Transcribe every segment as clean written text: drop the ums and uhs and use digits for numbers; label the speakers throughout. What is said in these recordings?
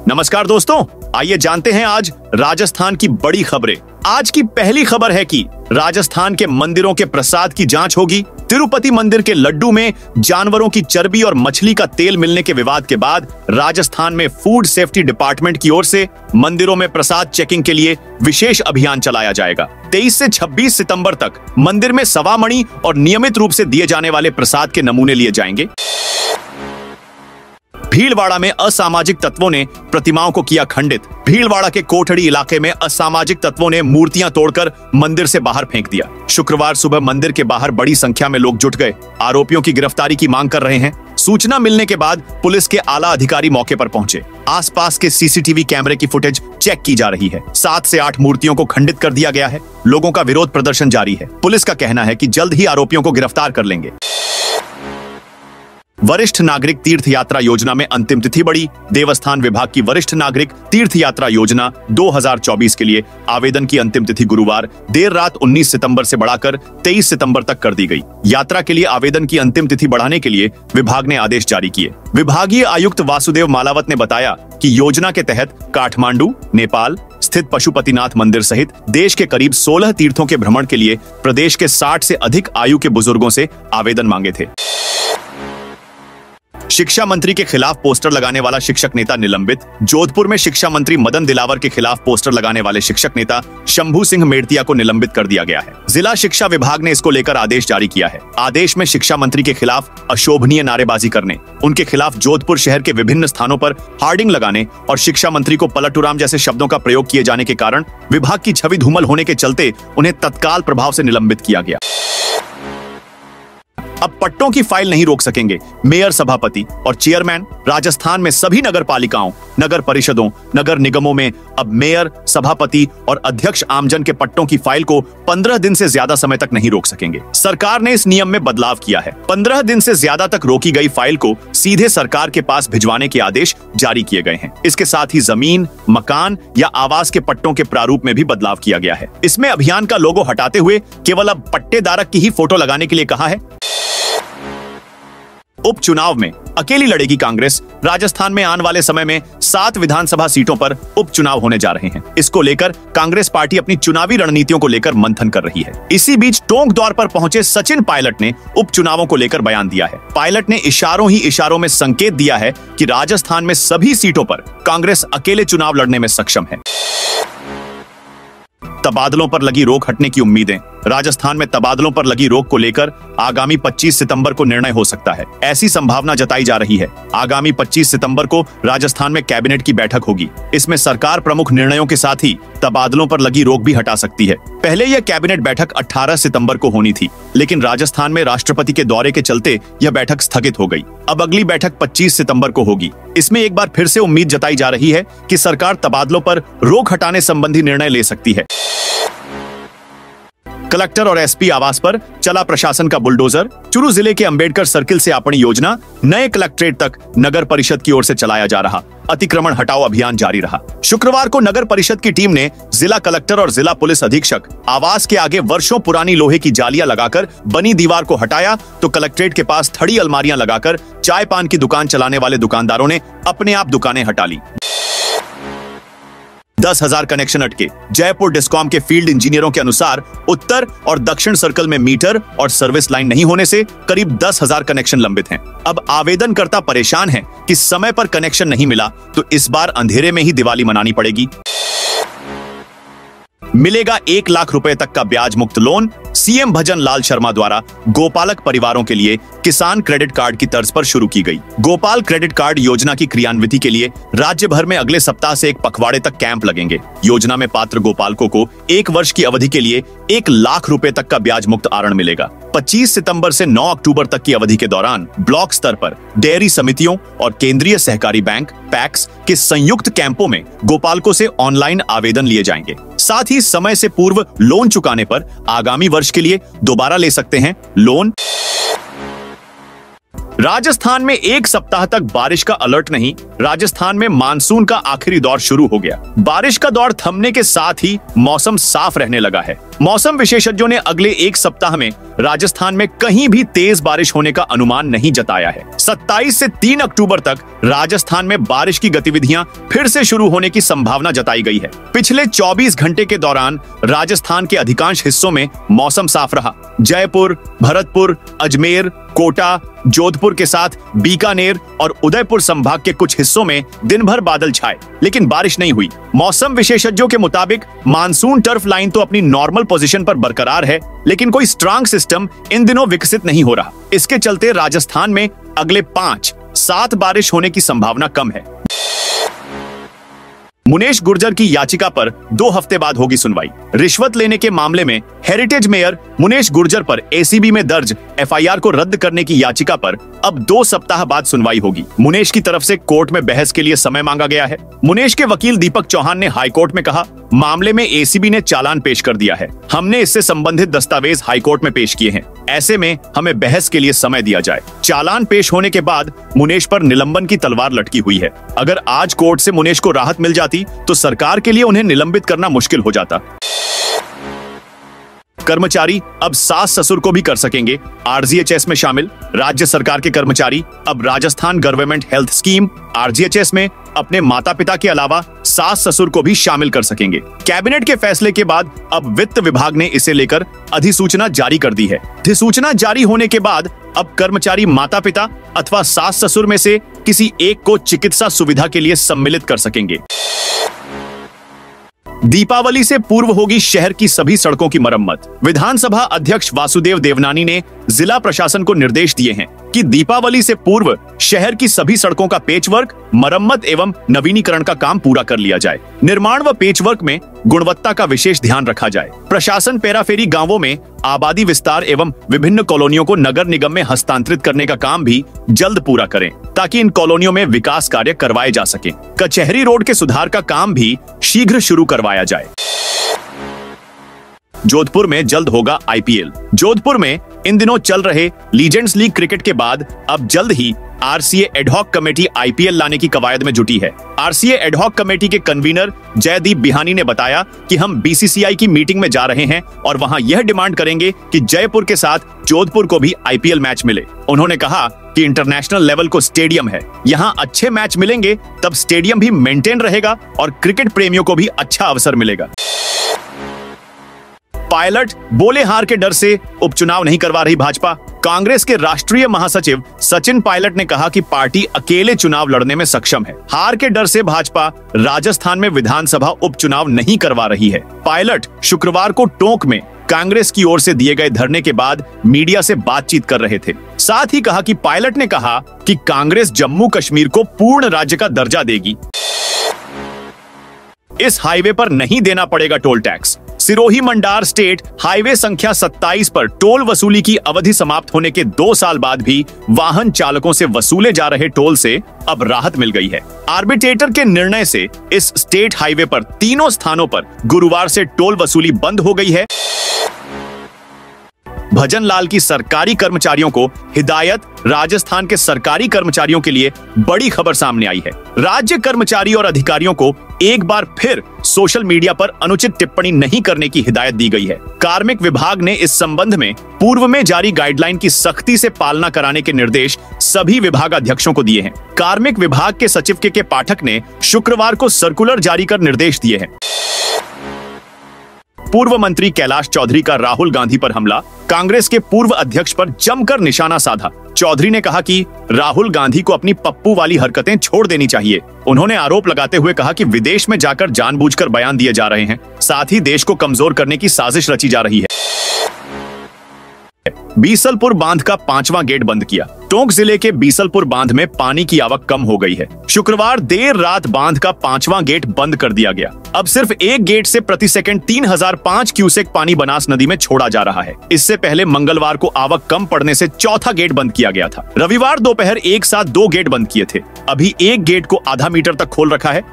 Speaker 1: नमस्कार दोस्तों, आइए जानते हैं आज राजस्थान की बड़ी खबरें। आज की पहली खबर है कि राजस्थान के मंदिरों के प्रसाद की जांच होगी। तिरुपति मंदिर के लड्डू में जानवरों की चर्बी और मछली का तेल मिलने के विवाद के बाद राजस्थान में फूड सेफ्टी डिपार्टमेंट की ओर से मंदिरों में प्रसाद चेकिंग के लिए विशेष अभियान चलाया जाएगा। 23 से 26 सितंबर तक मंदिर में सवामणि और नियमित रूप से दिए जाने वाले प्रसाद के नमूने लिए जाएंगे। भीलवाड़ा में असामाजिक तत्वों ने प्रतिमाओं को किया खंडित। भीलवाड़ा के कोठड़ी इलाके में असामाजिक तत्वों ने मूर्तियां तोड़कर मंदिर से बाहर फेंक दिया। शुक्रवार सुबह मंदिर के बाहर बड़ी संख्या में लोग जुट गए, आरोपियों की गिरफ्तारी की मांग कर रहे हैं। सूचना मिलने के बाद पुलिस के आला अधिकारी मौके पर पहुंचे। आसपास के सीसीटीवी कैमरे की फुटेज चेक की जा रही है। 7 से 8 मूर्तियों को खंडित कर दिया गया है। लोगों का विरोध प्रदर्शन जारी है। पुलिस का कहना है कि जल्द ही आरोपियों को गिरफ्तार कर लेंगे। वरिष्ठ नागरिक तीर्थ यात्रा योजना में अंतिम तिथि बढ़ी। देवस्थान विभाग की वरिष्ठ नागरिक तीर्थ यात्रा योजना 2024 के लिए आवेदन की अंतिम तिथि गुरुवार देर रात 19 सितंबर से बढ़ाकर 23 सितंबर तक कर दी गई। यात्रा के लिए आवेदन की अंतिम तिथि बढ़ाने के लिए विभाग ने आदेश जारी किए। विभागीय आयुक्त वासुदेव मालावत ने बताया कि योजना के तहत काठमांडू, नेपाल स्थित पशुपतिनाथ मंदिर सहित देश के करीब 16 तीर्थों के भ्रमण के लिए प्रदेश के 60 से अधिक आयु के बुजुर्गों से आवेदन मांगे थे। शिक्षा मंत्री के खिलाफ पोस्टर लगाने वाला शिक्षक नेता निलंबित। जोधपुर में शिक्षा मंत्री मदन दिलावर के खिलाफ पोस्टर लगाने वाले शिक्षक नेता शंभू सिंह मेड़तिया को निलंबित कर दिया गया है। जिला शिक्षा विभाग ने इसको लेकर आदेश जारी किया है। आदेश में शिक्षा मंत्री के खिलाफ अशोभनीय नारेबाजी करने, उनके खिलाफ जोधपुर शहर के विभिन्न स्थानों पर हार्डिंग लगाने और शिक्षा मंत्री को पलटूराम जैसे शब्दों का प्रयोग किए जाने के कारण विभाग की छवि धूमल होने के चलते उन्हें तत्काल प्रभाव से निलंबित किया गया। अब पट्टों की फाइल नहीं रोक सकेंगे मेयर, सभापति और चेयरमैन। राजस्थान में सभी नगर पालिकाओं, नगर परिषदों, नगर निगमों में अब मेयर, सभापति और अध्यक्ष आमजन के पट्टों की फाइल को 15 दिन से ज्यादा समय तक नहीं रोक सकेंगे। सरकार ने इस नियम में बदलाव किया है। 15 दिन से ज्यादा तक रोकी गई फाइल को सीधे सरकार के पास भिजवाने के आदेश जारी किए गए हैं। इसके साथ ही जमीन, मकान या आवास के पट्टों के प्रारूप में भी बदलाव किया गया है। इसमें अभियान का लोगो हटाते हुए केवल अब पट्टेदारक की ही फोटो लगाने के लिए कहा है। उपचुनाव में अकेली लड़ेगी कांग्रेस। राजस्थान में आने वाले समय में 7 विधानसभा सीटों पर उपचुनाव होने जा रहे हैं। इसको लेकर कांग्रेस पार्टी अपनी चुनावी रणनीतियों को लेकर मंथन कर रही है। इसी बीच टोंक दौर पर पहुंचे सचिन पायलट ने उपचुनावों को लेकर बयान दिया है। पायलट ने इशारों ही इशारों में संकेत दिया है कि राजस्थान में सभी सीटों पर कांग्रेस अकेले चुनाव लड़ने में सक्षम है। तबादलों पर लगी रोक हटने की उम्मीदें। राजस्थान में तबादलों पर लगी रोक को लेकर आगामी 25 सितंबर को निर्णय हो सकता है, ऐसी संभावना जताई जा रही है। आगामी 25 सितंबर को राजस्थान में कैबिनेट की बैठक होगी। इसमें सरकार प्रमुख निर्णयों के साथ ही तबादलों पर लगी रोक भी हटा सकती है। पहले यह कैबिनेट बैठक 18 सितंबर को होनी थी, लेकिन राजस्थान में राष्ट्रपति के दौरे के चलते यह बैठक स्थगित हो गई। अब अगली बैठक 25 सितंबर को होगी। इसमें एक बार फिर से उम्मीद जताई जा रही है कि सरकार तबादलों पर रोक हटाने संबंधी निर्णय ले सकती है। कलेक्टर और एसपी आवास पर चला प्रशासन का बुलडोजर। चुरू जिले के अंबेडकर सर्किल से अपनी योजना नए कलेक्ट्रेट तक नगर परिषद की ओर से चलाया जा रहा अतिक्रमण हटाओ अभियान जारी रहा। शुक्रवार को नगर परिषद की टीम ने जिला कलेक्टर और जिला पुलिस अधीक्षक आवास के आगे वर्षों पुरानी लोहे की जालियां लगाकर बनी दीवार को हटाया तो कलेक्ट्रेट के पास थड़ी अलमारियां लगाकर चाय पान की दुकान चलाने वाले दुकानदारों ने अपने आप दुकानें हटा ली। 10,000 कनेक्शन अटके। जयपुर डिस्कॉम के फील्ड इंजीनियरों के अनुसार उत्तर और दक्षिण सर्कल में मीटर और सर्विस लाइन नहीं होने से करीब 10,000 कनेक्शन लंबित हैं। अब आवेदनकर्ता परेशान हैं कि समय पर कनेक्शन नहीं मिला तो इस बार अंधेरे में ही दिवाली मनानी पड़ेगी। मिलेगा 1 लाख रुपए तक का ब्याज मुक्त लोन। सीएम भजन लाल शर्मा द्वारा गोपालक परिवारों के लिए किसान क्रेडिट कार्ड की तर्ज पर शुरू की गई गोपाल क्रेडिट कार्ड योजना की क्रियान्विति के लिए राज्य भर में अगले सप्ताह से एक पखवाड़े तक कैंप लगेंगे। योजना में पात्र गोपालकों को 1 वर्ष की अवधि के लिए 1 लाख रुपए तक का ब्याज मुक्त आरण मिलेगा। 25 सितंबर से 9 अक्टूबर तक की अवधि के दौरान ब्लॉक स्तर पर डेयरी समितियों और केंद्रीय सहकारी बैंक पैक्स के संयुक्त कैंपों में गोपालकों से ऑनलाइन आवेदन लिए जाएंगे। साथ ही समय से पूर्व लोन चुकाने पर आगामी वर्ष के लिए दोबारा ले सकते हैं लोन। राजस्थान में 1 सप्ताह तक बारिश का अलर्ट नहीं। राजस्थान में मानसून का आखिरी दौर शुरू हो गया। बारिश का दौर थमने के साथ ही मौसम साफ रहने लगा है। मौसम विशेषज्ञों ने अगले एक सप्ताह में राजस्थान में कहीं भी तेज बारिश होने का अनुमान नहीं जताया है। 27 से 3 अक्टूबर तक राजस्थान में बारिश की गतिविधियां फिर से शुरू होने की संभावना जताई गई है। पिछले 24 घंटे के दौरान राजस्थान के अधिकांश हिस्सों में मौसम साफ रहा। जयपुर, भरतपुर, अजमेर, कोटा, जोधपुर के साथ बीकानेर और उदयपुर संभाग के कुछ हिस्सों में दिन भर बादल छाए, लेकिन बारिश नहीं हुई। मौसम विशेषज्ञों के मुताबिक मानसून टर्फ लाइन तो अपनी नॉर्मल पोजीशन पर बरकरार है, लेकिन कोई स्ट्रांग सिस्टम इन दिनों विकसित नहीं हो रहा। इसके चलते राजस्थान में अगले 5-7 बारिश होने की संभावना कम है। मुनेश गुर्जर की याचिका पर 2 हफ्ते बाद होगी सुनवाई। रिश्वत लेने के मामले में हेरिटेज मेयर मुनेश गुर्जर पर एसीबी में दर्ज एफआईआर को रद्द करने की याचिका पर अब 2 सप्ताह बाद सुनवाई होगी। मुनेश की तरफ से कोर्ट में बहस के लिए समय मांगा गया है। मुनेश के वकील दीपक चौहान ने हाईकोर्ट में कहा, मामले में एसीबी ने चालान पेश कर दिया है। हमने इससे संबंधित दस्तावेज हाईकोर्ट में पेश किए हैं। ऐसे में हमें बहस के लिए समय दिया जाए। चालान पेश होने के बाद मुनेश पर निलंबन की तलवार लटकी हुई है। अगर आज कोर्ट से मुनेश को राहत मिल जाती तो सरकार के लिए उन्हें निलंबित करना मुश्किल हो जाता। कर्मचारी अब सास ससुर को भी कर सकेंगे आरजीएचएस में शामिल। राज्य सरकार के कर्मचारी अब Rajasthan government health scheme RGHS में अपने माता पिता के अलावा सास ससुर को भी शामिल कर सकेंगे। कैबिनेट के फैसले के बाद अब वित्त विभाग ने इसे लेकर अधिसूचना जारी कर दी है। अधिसूचना जारी होने के बाद अब कर्मचारी माता पिता अथवा सास ससुर में से किसी एक को चिकित्सा सुविधा के लिए सम्मिलित कर सकेंगे। दीपावली से पूर्व होगी शहर की सभी सड़कों की मरम्मत। विधानसभा अध्यक्ष वासुदेव देवनानी ने जिला प्रशासन को निर्देश दिए हैं कि दीपावली से पूर्व शहर की सभी सड़कों का पेचवर्क, मरम्मत एवं नवीनीकरण का काम पूरा कर लिया जाए। निर्माण व पेचवर्क में गुणवत्ता का विशेष ध्यान रखा जाए। प्रशासन पेराफेरी गांवों में आबादी विस्तार एवं विभिन्न कॉलोनियों को नगर निगम में हस्तांतरित करने का काम भी जल्द पूरा करें, ताकि इन कॉलोनियों में विकास कार्य करवाए जा सके। कचहरी रोड के सुधार का काम भी शीघ्र शुरू करवाया जाए। जोधपुर में जल्द होगा आईपीएल। जोधपुर में इन दिनों चल रहे लीजेंड्स लीग क्रिकेट के बाद अब जल्द ही आरसीए एडहॉक कमेटी आईपीएल लाने की कवायद में जुटी है। आरसीए एडहॉक कमेटी के कन्वीनर जयदीप बिहानी ने बताया कि हम बीसीसीआई की मीटिंग में जा रहे हैं और वहां यह डिमांड करेंगे कि जयपुर के साथ जोधपुर को भी आईपीएल मैच मिले। उन्होंने कहा कि इंटरनेशनल लेवल को स्टेडियम है, यहाँ अच्छे मैच मिलेंगे तब स्टेडियम भी मेंटेन रहेगा और क्रिकेट प्रेमियों को भी अच्छा अवसर मिलेगा। पायलट बोले हार के डर से उपचुनाव नहीं करवा रही भाजपा। कांग्रेस के राष्ट्रीय महासचिव सचिन पायलट ने कहा कि पार्टी अकेले चुनाव लड़ने में सक्षम है। हार के डर से भाजपा राजस्थान में विधानसभा उपचुनाव नहीं करवा रही है। पायलट शुक्रवार को टोंक में कांग्रेस की ओर से दिए गए धरने के बाद मीडिया से बातचीत कर रहे थे। साथ ही कहा कि पायलट ने कहा कि कांग्रेस जम्मू कश्मीर को पूर्ण राज्य का दर्जा देगी। इस हाईवे पर नहीं देना पड़ेगा toll tax. Sirohi Mandar state highway संख्या 27 पर टोल वसूली की अवधि समाप्त होने के 2 साल बाद भी वाहन चालकों से वसूले जा रहे टोल से अब राहत मिल गई है। आर्बिट्रेटर के निर्णय से इस स्टेट हाईवे पर तीनों स्थानों पर गुरुवार से टोल वसूली बंद हो गई है। भजन लाल की सरकारी कर्मचारियों को हिदायत। राजस्थान के सरकारी कर्मचारियों के लिए बड़ी खबर सामने आई है। राज्य कर्मचारी और अधिकारियों को एक बार फिर सोशल मीडिया पर अनुचित टिप्पणी नहीं करने की हिदायत दी गई है। कार्मिक विभाग ने इस संबंध में पूर्व में जारी गाइडलाइन की सख्ती से पालना कराने के निर्देश सभी विभागाध्यक्षों को दिए हैं। कार्मिक विभाग के सचिव के पाठक ने शुक्रवार को सर्कुलर जारी कर निर्देश दिए हैं। पूर्व मंत्री कैलाश चौधरी का राहुल गांधी पर हमला। कांग्रेस के पूर्व अध्यक्ष पर जमकर निशाना साधा। चौधरी ने कहा कि राहुल गांधी को अपनी पप्पू वाली हरकतें छोड़ देनी चाहिए। उन्होंने आरोप लगाते हुए कहा कि विदेश में जाकर जानबूझकर बयान दिए जा रहे हैं, साथ ही देश को कमजोर करने की साजिश रची जा रही है। बीसलपुर बांध का 5वां गेट बंद किया। टोंक जिले के बीसलपुर बांध में पानी की आवक कम हो गई है। शुक्रवार देर रात बांध का 5वां गेट बंद कर दिया गया। अब सिर्फ एक गेट से प्रति सेकंड 3005 क्यूसेक पानी बनास नदी में छोड़ा जा रहा है। इससे पहले मंगलवार को आवक कम पड़ने से चौथा गेट बंद किया गया था। रविवार दोपहर एक साथ 2 गेट बंद किए थे। अभी एक गेट को आधा मीटर तक खोल रखा है।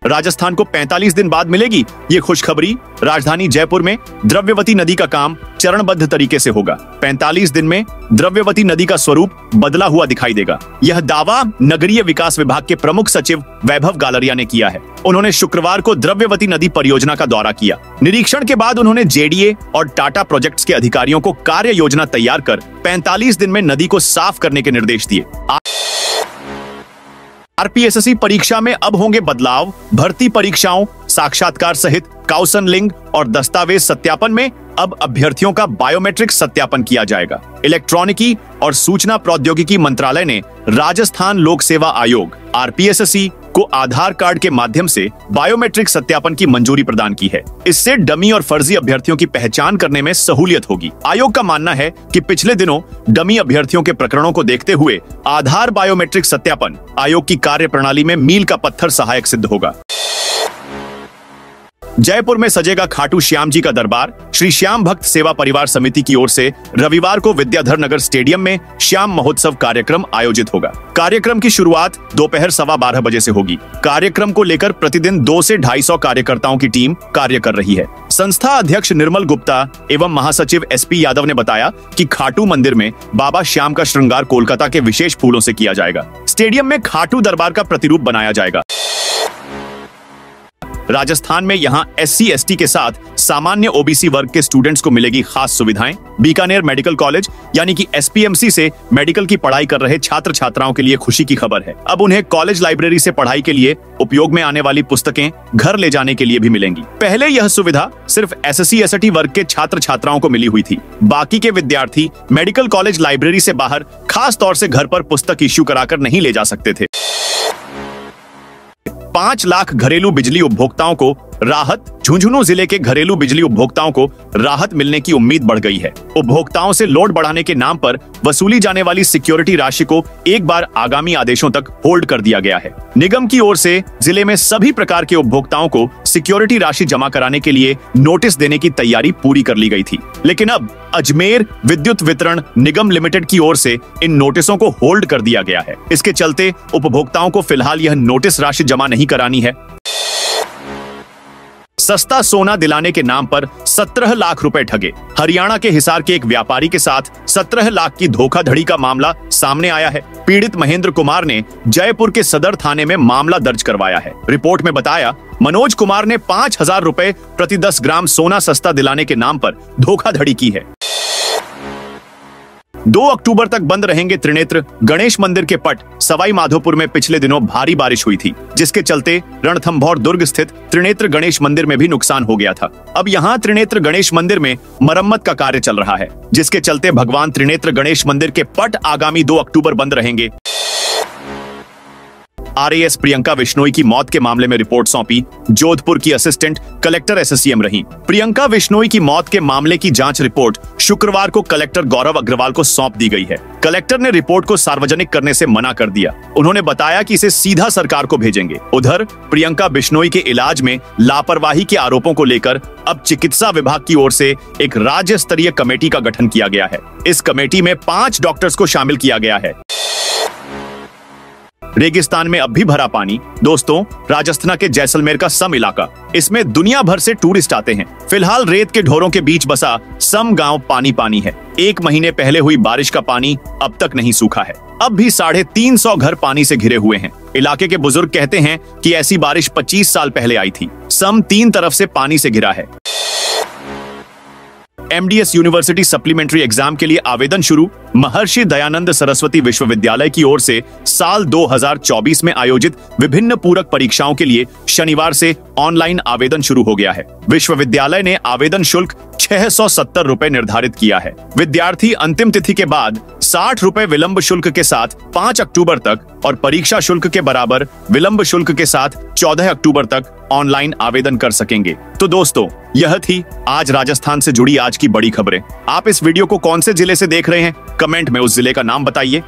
Speaker 1: राजस्थान को 45 दिन बाद मिलेगी ये खुशखबरी। राजधानी जयपुर में द्रव्यवती नदी का काम चरणबद्ध तरीके से होगा। 45 दिन में द्रव्यवती नदी का स्वरूप बदला हुआ दिखाई देगा। यह दावा नगरीय विकास विभाग के प्रमुख सचिव वैभव गालरिया ने किया है। उन्होंने शुक्रवार को द्रव्यवती नदी परियोजना का दौरा किया। निरीक्षण के बाद उन्होंने जेडीए और टाटा प्रोजेक्ट्स के अधिकारियों को कार्य योजना तैयार कर 45 दिन में नदी को साफ करने के निर्देश दिए। आरपीएससी परीक्षा में अब होंगे बदलाव। भर्ती परीक्षाओं, साक्षात्कार सहित काउंसलिंग और दस्तावेज सत्यापन में अब अभ्यर्थियों का बायोमेट्रिक सत्यापन किया जाएगा। इलेक्ट्रॉनिकी और सूचना प्रौद्योगिकी मंत्रालय ने राजस्थान लोक सेवा आयोग आरपीएससी को आधार कार्ड के माध्यम से बायोमेट्रिक सत्यापन की मंजूरी प्रदान की है। इससे डमी और फर्जी अभ्यर्थियों की पहचान करने में सहूलियत होगी। आयोग का मानना है कि पिछले दिनों डमी अभ्यर्थियों के प्रकरणों को देखते हुए आधार बायोमेट्रिक सत्यापन आयोग की कार्यप्रणाली में मील का पत्थर सहायक सिद्ध होगा। जयपुर में सजेगा खाटू श्याम जी का दरबार। श्री श्याम भक्त सेवा परिवार समिति की ओर से रविवार को विद्याधर नगर स्टेडियम में श्याम महोत्सव कार्यक्रम आयोजित होगा। कार्यक्रम की शुरुआत दोपहर 12:15 बजे से होगी। कार्यक्रम को लेकर प्रतिदिन 200 से 250 कार्यकर्ताओं की टीम कार्य कर रही है। संस्था अध्यक्ष निर्मल गुप्ता एवं महासचिव एसपी यादव ने बताया कि खाटू मंदिर में बाबा श्याम का श्रृंगार कोलकाता के विशेष फूलों से किया जाएगा। स्टेडियम में खाटू दरबार का प्रतिरूप बनाया जाएगा। राजस्थान में यहां एससी एसटी के साथ सामान्य ओबीसी वर्ग के स्टूडेंट्स को मिलेगी खास सुविधाएं। बीकानेर मेडिकल कॉलेज यानी कि एसपीएमसी से मेडिकल की पढ़ाई कर रहे छात्र छात्राओं के लिए खुशी की खबर है। अब उन्हें कॉलेज लाइब्रेरी से पढ़ाई के लिए उपयोग में आने वाली पुस्तकें घर ले जाने के लिए भी मिलेंगी। पहले यह सुविधा सिर्फ एसएससी एसटी वर्ग के छात्र छात्राओं को मिली हुई थी। बाकी के विद्यार्थी मेडिकल कॉलेज लाइब्रेरी से बाहर खास तौर से घर पर पुस्तक इश्यू कराकर नहीं ले जा सकते थे। 5 लाख घरेलू बिजली उपभोक्ताओं को राहत। झुंझुनू जिले के घरेलू बिजली उपभोक्ताओं को राहत मिलने की उम्मीद बढ़ गई है। उपभोक्ताओं से लोड बढ़ाने के नाम पर वसूली जाने वाली सिक्योरिटी राशि को एक बार आगामी आदेशों तक होल्ड कर दिया गया है। निगम की ओर से जिले में सभी प्रकार के उपभोक्ताओं को सिक्योरिटी राशि जमा कराने के लिए नोटिस देने की तैयारी पूरी कर ली गई थी, लेकिन अब अजमेर विद्युत वितरण निगम लिमिटेड की ओर से इन नोटिसों को होल्ड कर दिया गया है। इसके चलते उपभोक्ताओं को फिलहाल यह नोटिस राशि जमा नहीं करानी है। सस्ता सोना दिलाने के नाम पर 17 लाख रुपए ठगे। हरियाणा के हिसार के एक व्यापारी के साथ 17 लाख की धोखाधड़ी का मामला सामने आया है। पीड़ित महेंद्र कुमार ने जयपुर के सदर थाने में मामला दर्ज करवाया है। रिपोर्ट में बताया मनोज कुमार ने 5,000 रुपए प्रति 10 ग्राम सोना सस्ता दिलाने के नाम पर धोखाधड़ी की है। 2 अक्टूबर तक बंद रहेंगे त्रिनेत्र गणेश मंदिर के पट। सवाई माधोपुर में पिछले दिनों भारी बारिश हुई थी, जिसके चलते रणथंभौर दुर्ग स्थित त्रिनेत्र गणेश मंदिर में भी नुकसान हो गया था। अब यहां त्रिनेत्र गणेश मंदिर में मरम्मत का कार्य चल रहा है, जिसके चलते भगवान त्रिनेत्र गणेश मंदिर के पट आगामी 2 अक्टूबर बंद रहेंगे। आरएएस प्रियंका बिश्नोई की मौत के मामले में रिपोर्ट सौंपी। जोधपुर की असिस्टेंट कलेक्टर एसएससीएम रहीं। प्रियंका बिश्नोई की मौत के मामले की जांच रिपोर्ट शुक्रवार को कलेक्टर गौरव अग्रवाल को सौंप दी गई है। कलेक्टर ने रिपोर्ट को सार्वजनिक करने से मना कर दिया। उन्होंने बताया कि इसे सीधा सरकार को भेजेंगे। उधर प्रियंका बिश्नोई के इलाज में लापरवाही के आरोपों को लेकर अब चिकित्सा विभाग की ओर से एक राज्य स्तरीय कमेटी का गठन किया गया है। इस कमेटी में 5 डॉक्टर्स को शामिल किया गया है। रेगिस्तान में अब भी भरा पानी। दोस्तों, राजस्थान के जैसलमेर का सम इलाका, इसमें दुनिया भर से टूरिस्ट आते हैं। फिलहाल रेत के ढोरों के बीच बसा सम गांव पानी पानी है। 1 महीने पहले हुई बारिश का पानी अब तक नहीं सूखा है। अब भी 350 घर पानी से घिरे हुए हैं। इलाके के बुजुर्ग कहते हैं कि ऐसी बारिश 25 साल पहले आई थी। सम 3 तरफ से पानी से घिरा है। एमडीएस यूनिवर्सिटी सप्लीमेंट्री एग्जाम के लिए आवेदन शुरू। महर्षि दयानंद सरस्वती विश्वविद्यालय की ओर से साल 2024 में आयोजित विभिन्न पूरक परीक्षाओं के लिए शनिवार से ऑनलाइन आवेदन शुरू हो गया है। विश्वविद्यालय ने आवेदन शुल्क 670 रुपए निर्धारित किया है। विद्यार्थी अंतिम तिथि के बाद 60 रुपए विलंब शुल्क के साथ 5 अक्टूबर तक और परीक्षा शुल्क के बराबर विलंब शुल्क के साथ 14 अक्टूबर तक ऑनलाइन आवेदन कर सकेंगे। तो दोस्तों, यह थी आज राजस्थान से जुड़ी आज की बड़ी खबरें। आप इस वीडियो को कौन से जिले से देख रहे हैं? कमेंट में उस जिले का नाम बताइए।